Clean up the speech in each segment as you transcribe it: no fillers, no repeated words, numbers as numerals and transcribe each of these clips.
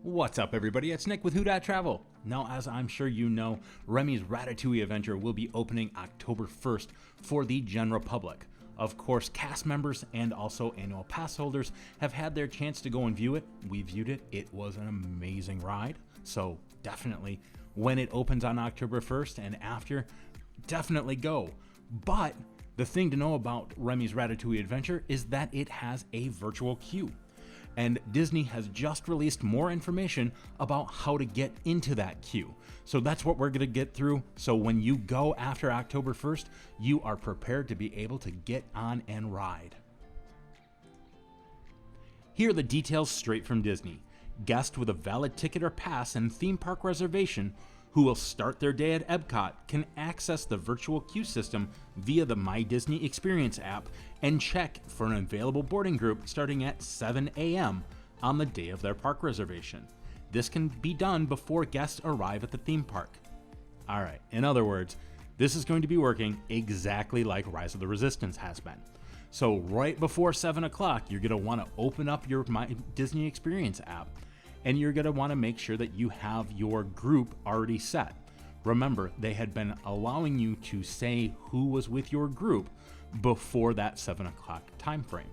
What's up, everybody? It's Nick with Who Travel. Now, as I'm sure you know, Remy's Ratatouille adventure will be opening October 1st for the general public. Of course, cast members and also annual pass holders have had their chance to go and view it. We viewed it. It was an amazing ride. So definitely, when it opens on October 1st and after, definitely go. But the thing to know about Remy's Ratatouille adventure is that it has a virtual queue. And Disney has just released more information about how to get into that queue. So that's what we're going to get through. So when you go after October 1st, you are prepared to be able to get on and ride. Here are the details straight from Disney. Guests with a valid ticket or pass and theme park reservation who will start their day at EPCOT can access the virtual queue system via the My Disney Experience app and check for an available boarding group starting at 7 a.m. on the day of their park reservation. This can be done before guests arrive at the theme park. Alright, in other words, this is going to be working exactly like Rise of the Resistance has been. So right before 7 o'clock, you're going to want to open up your My Disney Experience app, and you're going to want to make sure that you have your group already set. Remember, they had been allowing you to say who was with your group before that 7 o'clock time frame.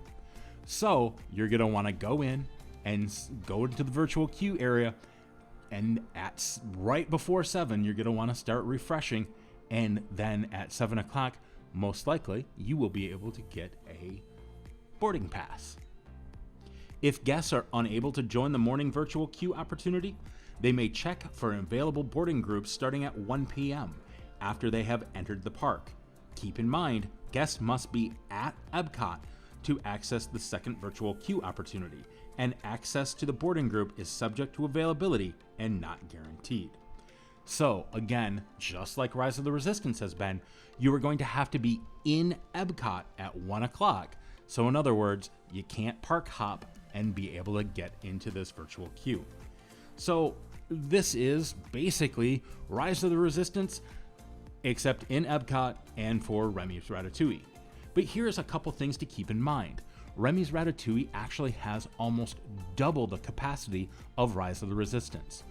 So you're going to want to go in and go into the virtual queue area, and at right before 7, you're going to want to start refreshing, and then at 7 o'clock, most likely, you will be able to get a boarding pass. If guests are unable to join the morning virtual queue opportunity, they may check for available boarding groups starting at 1 p.m. after they have entered the park. Keep in mind, guests must be at EPCOT to access the second virtual queue opportunity, and access to the boarding group is subject to availability and not guaranteed. So again, just like Rise of the Resistance has been, you are going to have to be in EPCOT at 1 o'clock. So in other words, you can't park hop and be able to get into this virtual queue. So this is basically Rise of the Resistance, except in EPCOT and for Remy's Ratatouille. But here's a couple things to keep in mind. Remy's Ratatouille actually has almost double the capacity of Rise of the Resistance.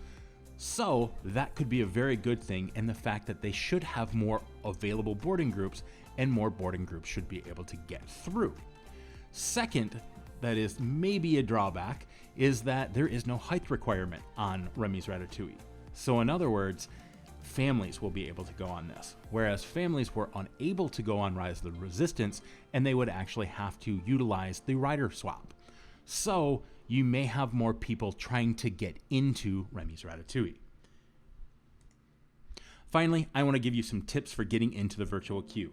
So that could be a very good thing in the fact that they should have more available boarding groups, and more boarding groups should be able to get through. Second, that is maybe a drawback, is that there is no height requirement on Remy's Ratatouille. So in other words, families will be able to go on this, whereas families were unable to go on Rise of the Resistance, and they would actually have to utilize the rider swap. So you may have more people trying to get into Remy's Ratatouille. Finally, I want to give you some tips for getting into the virtual queue.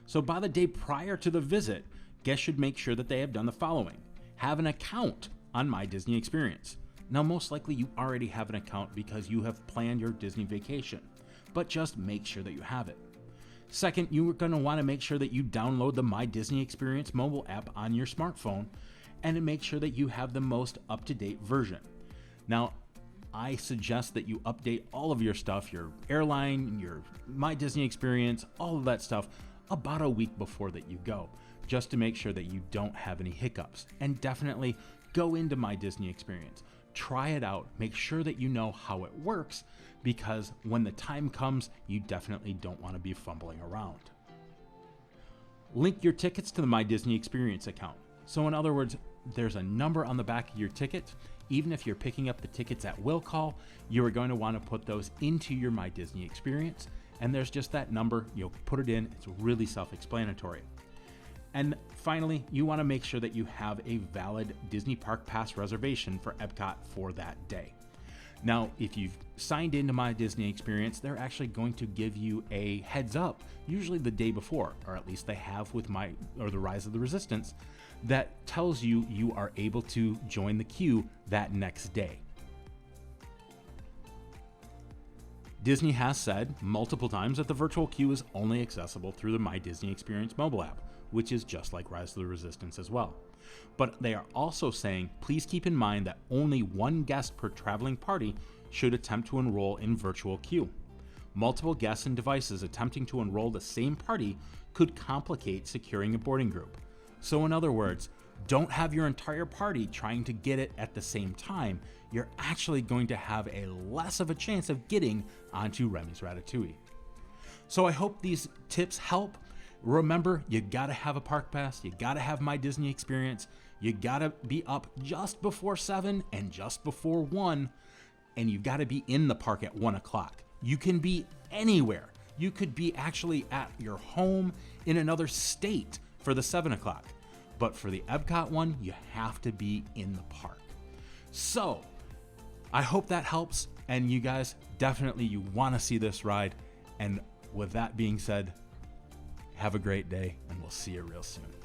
So by the day prior to the visit, guests should make sure that they have done the following. Have an account on My Disney Experience. Now, most likely you already have an account because you have planned your Disney vacation, but just make sure that you have it. Second, you are going to want to make sure that you download the My Disney Experience mobile app on your smartphone, and to make sure that you have the most up-to-date version. Now, I suggest that you update all of your stuff, your airline, your My Disney Experience, all of that stuff, about a week before that you go, just to make sure that you don't have any hiccups. And definitely go into My Disney Experience. Try it out. Make sure that you know how it works, because when the time comes, you definitely don't want to be fumbling around. Link your tickets to the My Disney Experience account. So in other words, there's a number on the back of your ticket. Even if you're picking up the tickets at will call, you are going to want to put those into your My Disney Experience. And there's just that number. You'll put it in. It's really self-explanatory. And finally, you want to make sure that you have a valid Disney Park Pass reservation for EPCOT for that day. Now, if you've signed into My Disney Experience, they're actually going to give you a heads up, usually the day before, or at least they have with the Rise of the Resistance, that tells you you are able to join the queue that next day. Disney has said multiple times that the virtual queue is only accessible through the My Disney Experience mobile app, which is just like Rise of the Resistance as well. But they are also saying, please keep in mind that only one guest per traveling party should attempt to enroll in virtual queue. Multiple guests and devices attempting to enroll the same party could complicate securing a boarding group. So in other words, don't have your entire party trying to get it at the same time, you're actually going to have a less of a chance of getting onto Remy's Ratatouille. So I hope these tips help. Remember, you gotta have a park pass, you gotta have My Disney Experience, you gotta be up just before 7 and just before 1, and you've gotta be in the park at 1 o'clock. You can be anywhere. You could be actually at your home in another state for the 7 o'clock. But for the EPCOT one, you have to be in the park. So I hope that helps, and you guys definitely, you want to see this ride. And with that being said, have a great day, and we'll see you real soon.